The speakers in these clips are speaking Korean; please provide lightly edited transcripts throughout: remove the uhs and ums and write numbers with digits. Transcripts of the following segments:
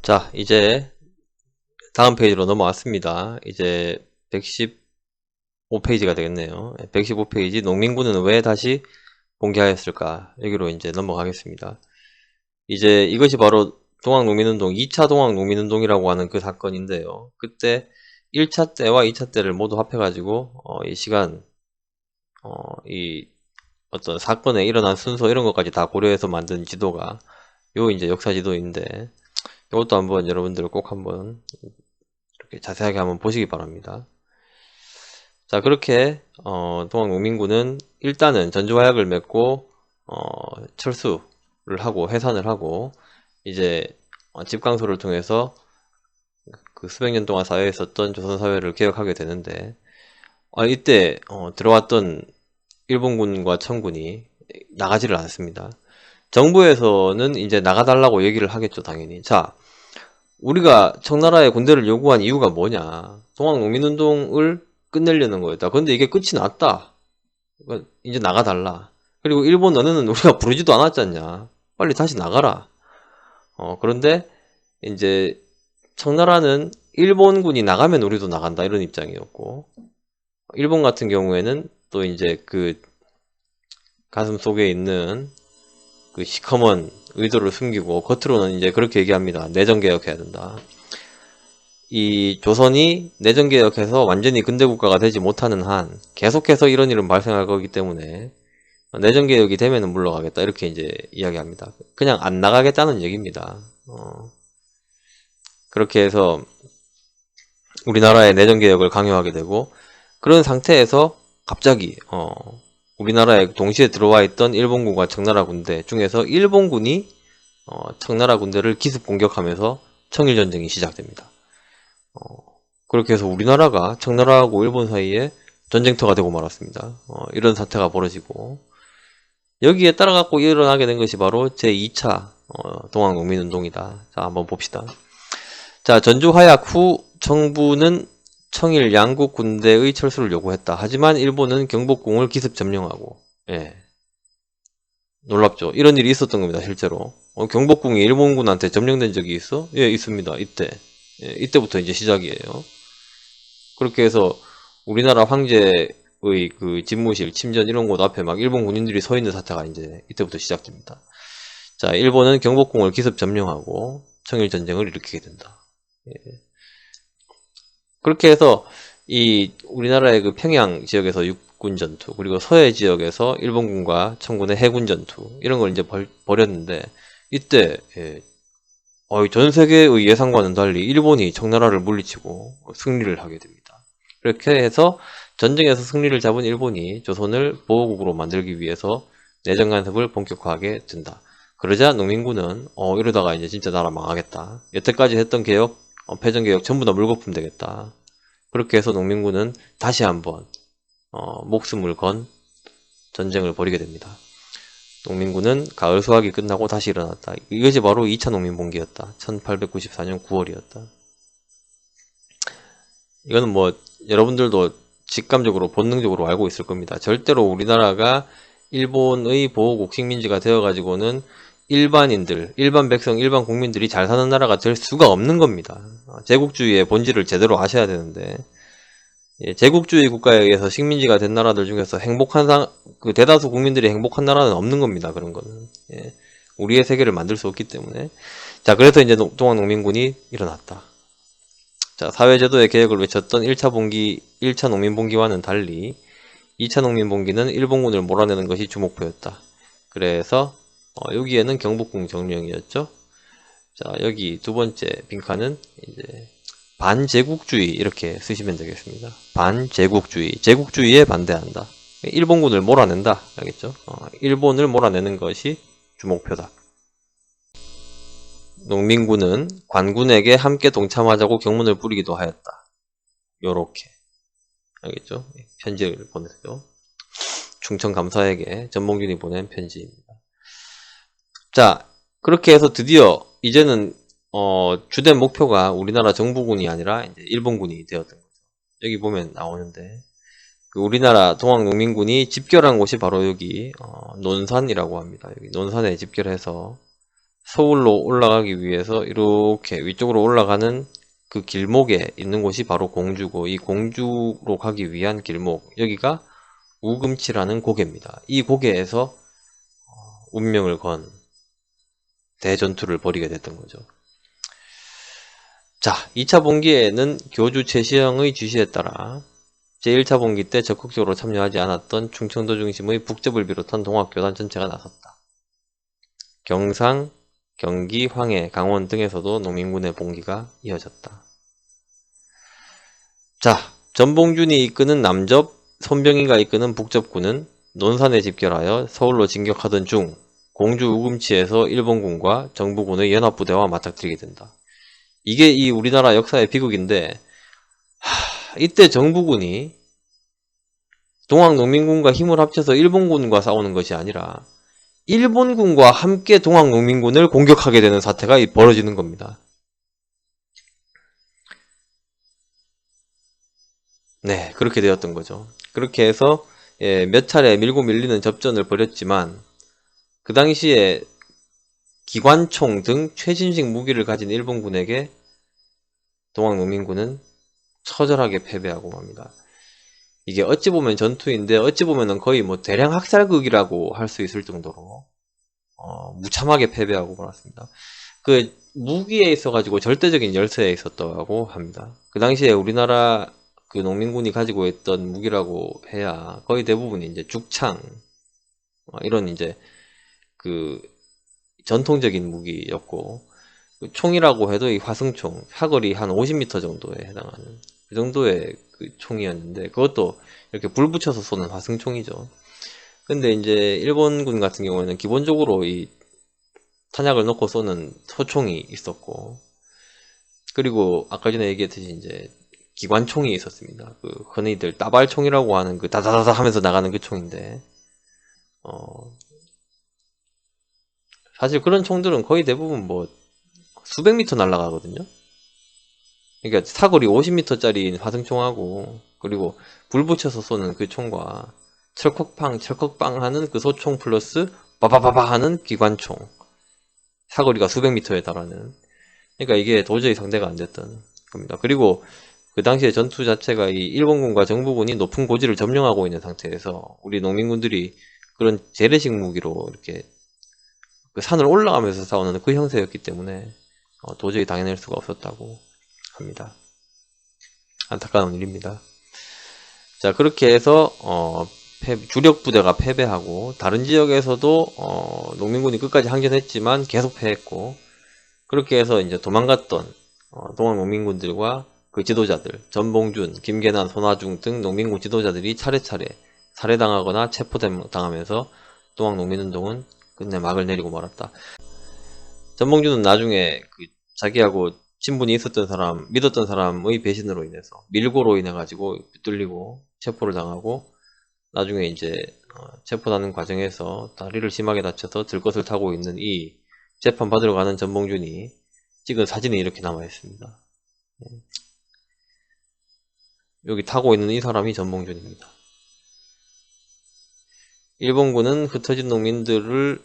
자, 이제 다음 페이지로 넘어왔습니다. 이제 115페이지가 되겠네요. 115페이지 농민군은 왜 다시 봉기하였을까? 여기로 이제 넘어가겠습니다. 이제 이것이 바로 동학농민운동, 2차 동학농민운동이라고 하는 그 사건인데요. 그때 1차 때와 2차 때를 모두 합해가지고 이 시간 이 어떤 사건에 일어난 순서 이런 것까지 다 고려해서 만든 지도가 요 이제 역사 지도인데 이것도 한번 여러분들 꼭 한번 이렇게 자세하게 한번 보시기 바랍니다. 자, 그렇게 동학농민군은 일단은 전주화약을 맺고 철수를 하고 해산을 하고 이제 집강소를 통해서 그 수백 년 동안 사회에 있었던 조선사회를 개혁하게 되는데 이때 들어왔던 일본군과 청군이 나가지를 않습니다. 정부에서는 이제 나가달라고 얘기를 하겠죠, 당연히. 자, 우리가 청나라에 군대를 요구한 이유가 뭐냐? 동학농민운동을 끝내려는 거였다. 근데 이게 끝이 났다. 이제 나가달라. 그리고 일본 너네는 우리가 부르지도 않았잖냐. 빨리 다시 나가라. 그런데 이제 청나라는 일본군이 나가면 우리도 나간다 이런 입장이었고, 일본 같은 경우에는 또 이제 그 가슴 속에 있는 그 시커먼 의도를 숨기고 겉으로는 이제 그렇게 얘기합니다. 내정개혁해야 된다. 이 조선이 내정개혁해서 완전히 근대국가가 되지 못하는 한 계속해서 이런 일은 발생할 거기 때문에 내정개혁이 되면은 물러가겠다 이렇게 이제 이야기합니다. 그냥 안 나가겠다는 얘기입니다. 그렇게 해서 우리나라의 내정개혁을 강요하게 되고 그런 상태에서 갑자기 우리나라에 동시에 들어와 있던 일본군과 청나라 군대 중에서 일본군이 청나라 군대를 기습 공격하면서 청일전쟁이 시작됩니다. 그렇게 해서 우리나라가 청나라하고 일본 사이에 전쟁터가 되고 말았습니다. 이런 사태가 벌어지고 여기에 따라갖고 일어나게 된 것이 바로 제2차 동학농민운동이다. 자, 한번 봅시다. 자, 전주화약 후 정부는 청일 양국 군대의 철수를 요구했다. 하지만 일본은 경복궁을 기습 점령하고, 예, 놀랍죠. 이런 일이 있었던 겁니다, 실제로. 경복궁이 일본군한테 점령된 적이 있어? 예, 있습니다. 이때. 예, 이때부터 이제 시작이에요. 그렇게 해서 우리나라 황제의 그 집무실, 침전 이런 곳 앞에 막 일본 군인들이 서 있는 사태가 이제 이때부터 시작됩니다. 자, 일본은 경복궁을 기습 점령하고 청일전쟁을 일으키게 된다. 예. 그렇게 해서 이 우리나라의 그 평양 지역에서 육군 전투 그리고 서해 지역에서 일본군과 청군의 해군 전투 이런 걸 이제 벌였는데 이때 전 세계의 예상과는 달리 일본이 청나라를 물리치고 승리를 하게 됩니다. 그렇게 해서 전쟁에서 승리를 잡은 일본이 조선을 보호국으로 만들기 위해서 내정 간섭을 본격화하게 된다. 그러자 농민군은 이러다가 이제 진짜 나라 망하겠다. 여태까지 했던 개혁, 패전개혁 전부 다 물거품 되겠다. 그렇게 해서 농민군은 다시 한번 목숨을 건 전쟁을 벌이게 됩니다. 농민군은 가을 수확이 끝나고 다시 일어났다. 이것이 바로 2차 농민봉기였다. 1894년 9월이었다. 이거는 뭐 여러분들도 직감적으로 본능적으로 알고 있을 겁니다. 절대로 우리나라가 일본의 보호국 식민지가 되어가지고는 일반인들, 일반 백성, 일반 국민들이 잘 사는 나라가 될 수가 없는 겁니다. 제국주의의 본질을 제대로 아셔야 되는데 제국주의 국가에 의해서 식민지가 된 나라들 중에서 그 대다수 국민들이 행복한 나라는 없는 겁니다. 그런 거는. 우리의 세계를 만들 수 없기 때문에. 자, 그래서 이제 동학농민군이 일어났다. 자, 사회제도의 개혁을 외쳤던 1차 농민봉기와는 달리 2차 농민봉기는 일본군을 몰아내는 것이 주목표였다. 그래서 여기에는 경복궁 점령이었죠. 자, 여기 두 번째 빈칸은 이제 반제국주의 이렇게 쓰시면 되겠습니다. 반제국주의, 제국주의에 반대한다. 일본군을 몰아낸다. 알겠죠? 일본을 몰아내는 것이 주목표다. 농민군은 관군에게 함께 동참하자고 경문을 뿌리기도 하였다. 요렇게. 알겠죠? 편지를 보내세요. 충청감사에게 전봉준이 보낸 편지입니다. 자, 그렇게 해서 드디어 이제는 주된 목표가 우리나라 정부군이 아니라 이제 일본군이 되었던 거죠. 여기 보면 나오는데 그 우리나라 동학농민군이 집결한 곳이 바로 여기 논산이라고 합니다. 여기 논산에 집결해서 서울로 올라가기 위해서 이렇게 위쪽으로 올라가는 그 길목에 있는 곳이 바로 공주고, 이 공주로 가기 위한 길목, 여기가 우금치라는 고개입니다. 이 고개에서 운명을 건 대전투를 벌이게 됐던 거죠. 자, 2차 봉기에는 교주 최시영의 지시에 따라 제1차 봉기 때 적극적으로 참여하지 않았던 충청도 중심의 북접을 비롯한 동학교단 전체가 나섰다. 경상, 경기, 황해, 강원 등에서도 농민군의 봉기가 이어졌다. 자, 전봉준이 이끄는 남접, 손병희가 이끄는 북접군은 논산에 집결하여 서울로 진격하던 중 공주 우금치에서 일본군과 정부군의 연합부대와 맞닥뜨리게 된다. 이게 이 우리나라 역사의 비극인데, 이때 정부군이 동학농민군과 힘을 합쳐서 일본군과 싸우는 것이 아니라 일본군과 함께 동학농민군을 공격하게 되는 사태가 벌어지는 겁니다. 네, 그렇게 되었던 거죠. 그렇게 해서 몇 차례 밀고 밀리는 접전을 벌였지만 그 당시에 기관총 등 최신식 무기를 가진 일본군에게 동학농민군은 처절하게 패배하고 맙니다. 이게 어찌 보면 전투인데 어찌 보면은 거의 뭐 대량 학살극이라고 할 수 있을 정도로 무참하게 패배하고 말았습니다. 그 무기에 있어가지고 절대적인 열세에 있었다고 합니다. 그 당시에 우리나라 그 농민군이 가지고 있던 무기라고 해야 거의 대부분이 이제 죽창 이런 이제 그 전통적인 무기였고, 그 총이라고 해도 이 화승총 사거리 한 50m 정도에 해당하는 그 정도의 그 총이었는데, 그것도 이렇게 불 붙여서 쏘는 화승총이죠. 근데 이제 일본군 같은 경우에는 기본적으로 이 탄약을 넣고 쏘는 소총이 있었고, 그리고 아까 전에 얘기했듯이 이제 기관총이 있었습니다. 그 흔히들 따발총이라고 하는 그 다다다다 하면서 나가는 그 총인데, 사실 그런 총들은 거의 대부분 뭐 수백 미터 날아가거든요. 그러니까 사거리 50m짜리 화승총하고, 그리고 불 붙여서 쏘는 그 총과 철컥팡 철컥빵 하는 그 소총 플러스 바바바바 하는 기관총, 사거리가 수백 미터에 달하는, 그러니까 이게 도저히 상대가 안 됐던 겁니다. 그리고 그 당시에 전투 자체가 이 일본군과 정부군이 높은 고지를 점령하고 있는 상태에서 우리 농민군들이 그런 재래식 무기로 이렇게 그 산을 올라가면서 싸우는 그 형세였기 때문에 도저히 당해낼 수가 없었다고 합니다. 안타까운 일입니다. 자, 그렇게 해서 주력 부대가 패배하고 다른 지역에서도 농민군이 끝까지 항전했지만 계속 패했고, 그렇게 해서 이제 도망갔던 동학 농민군들과 그 지도자들, 전봉준, 김계난, 손아중 등 농민군 지도자들이 차례차례 살해당하거나 체포당하면서 동학 농민운동은 끝내 막을 내리고 말았다. 전봉준은 나중에 그 자기하고 친분이 있었던 사람, 믿었던 사람의 배신으로 인해서, 밀고로 인해 가지고 뚫리고 체포를 당하고, 나중에 이제 체포하는 과정에서 다리를 심하게 다쳐서 들것을 타고 있는 이 재판 받으러 가는 전봉준이 찍은 사진이 이렇게 남아 있습니다. 여기 타고 있는 이 사람이 전봉준입니다. 일본군은 흩어진 농민군을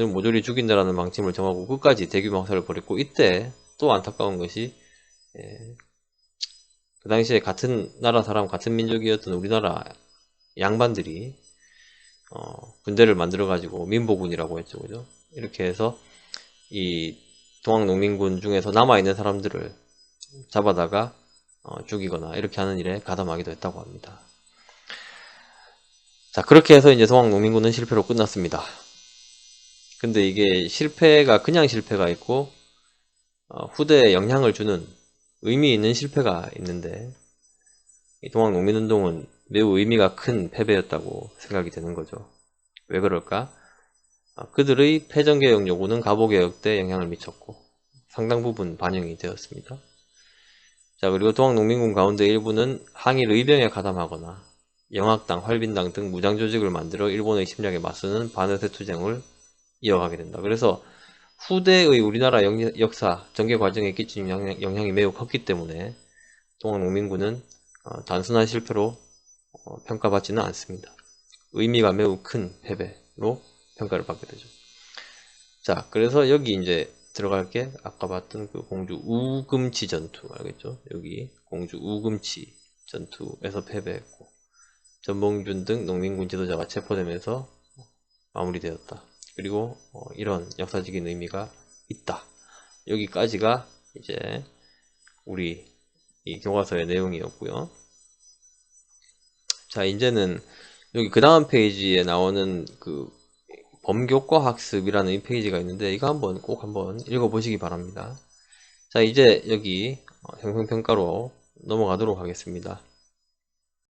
모조리 죽인다라는 방침을 정하고 끝까지 대규모 학살을 벌였고, 이때 또 안타까운 것이 그 당시에 같은 나라 사람, 같은 민족이었던 우리나라 양반들이 군대를 만들어 가지고 민보군이라고 했죠, 그죠? 이렇게 해서 이 동학농민군 중에서 남아있는 사람들을 잡아다가 죽이거나 이렇게 하는 일에 가담하기도 했다고 합니다. 자, 그렇게 해서 이제 동학농민군은 실패로 끝났습니다. 근데 이게 실패가 그냥 실패가 있고 후대에 영향을 주는 의미 있는 실패가 있는데, 이 동학농민운동은 매우 의미가 큰 패배였다고 생각이 되는 거죠. 왜 그럴까? 그들의 패전개혁 요구는 갑오개혁 때 영향을 미쳤고 상당 부분 반영이 되었습니다. 자, 그리고 동학농민군 가운데 일부는 항일 의병에 가담하거나 영학당, 활빈당 등 무장조직을 만들어 일본의 침략에 맞서는 반의세 투쟁을 이어가게 된다. 그래서 후대의 우리나라 역사, 전개 과정에 끼친 영향이 매우 컸기 때문에 동학농민군은 단순한 실패로 평가받지는 않습니다. 의미가 매우 큰 패배로 평가를 받게 되죠. 자, 그래서 여기 이제 들어갈게. 아까 봤던 그 공주 우금치 전투 알겠죠? 여기 공주 우금치 전투에서 패배했고 전봉준 등 농민군 지도자가 체포되면서 마무리되었다. 그리고 이런 역사적인 의미가 있다. 여기까지가 이제 우리 이 교과서의 내용이었고요. 자, 이제는 여기 그 다음 페이지에 나오는 그 범교과 학습이라는 이 페이지가 있는데 이거 꼭 한번 읽어보시기 바랍니다. 자, 이제 여기 형성평가로 넘어가도록 하겠습니다.